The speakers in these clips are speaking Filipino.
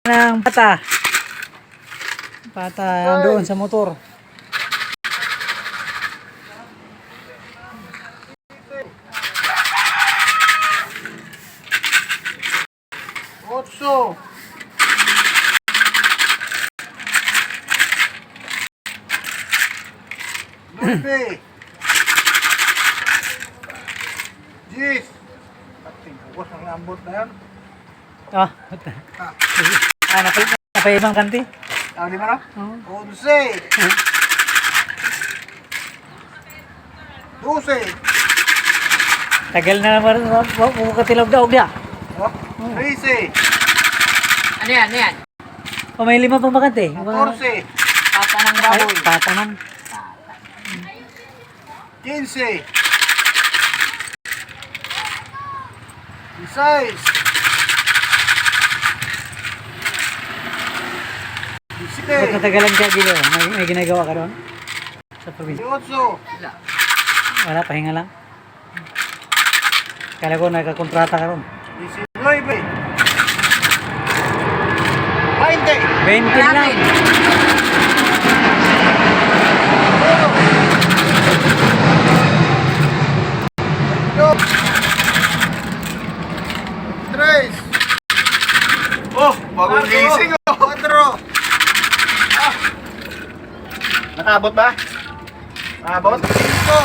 ng bata. Bata doon sa motor. Otso. Nueve. Diyes. Pating bukas ang ambot na yan. Ah, napaibang kanti. Ang lima na? Oo. Onse. Dose. Tagal na naman katilaw daw dia. Trece. Ano yan? Ano yan? O may 5 pang bakante. Catorce. Pata ng baboy. Tatanam. 15. 16. 17. Ba't natagalan siya dito? May ginagawa ka doon? Sa probinsya? 18. Wala, pahinga lang. Kala ko nagkakontrata ka ron. 19. 20. 20 lang. Dos. Tres. Oh, bagong gising oh. Cuatro. Nakabot ba? Nakabot? Cinco.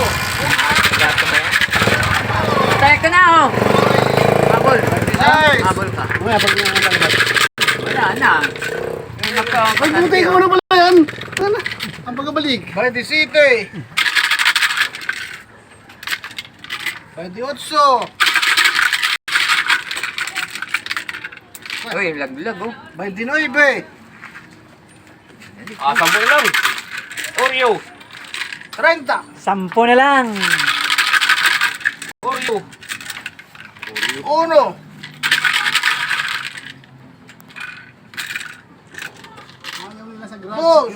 Gato na yan. Teka na oh. Habol. Nice. Habol ka. Wala pag nalagay. Wala na. Ay, buti ikaw na pala yan. Ano? Ang pagkabalik. 27. 28. Uy, laglag oh. 29. Sabol lang. Oreo. 30. 10 na lang. Oreo. 1. Dos.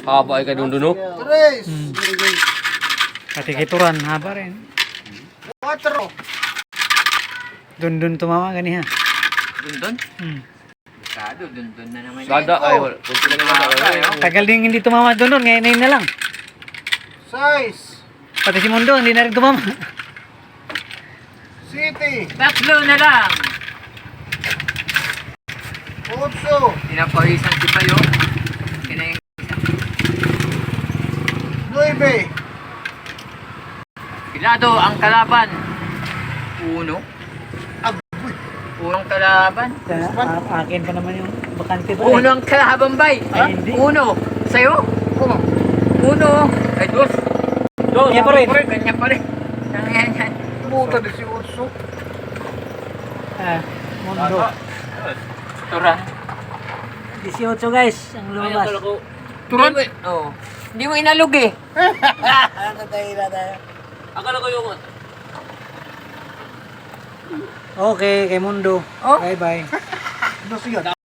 Haba ay kadunduno. Tres. Pati kituran, haba rin. 4. Dun tumama ganiha. Dundun? Sado, dundun na naman. Sada, ay, kunti na naman. Tagal din hindi tumama doon, ngayon na lang. 6. Pati si Mundo, hindi na rin tumama. City. Tatlo na lang. 8. Pinapawisan si Payo. Kinain. 9. Pilado ang kalaban. Uno. Unong kalaban. Akin pa naman yung bakante pa. Uno ang kalaban, bay. Ay, hindi. Uno. Sa'yo? Uno. Ay, dos. Dos. Kanya pa rin. Kanya pa rin. Yan. Puta de si 8. Mundo. Tura. 18 guys, ang lumabas. Turan? Oo. Hindi mo inalog eh. Ano tayo na tayo? Akala ko yung... Okay, kay Mundo. Oh. Bye-bye. Ano siya?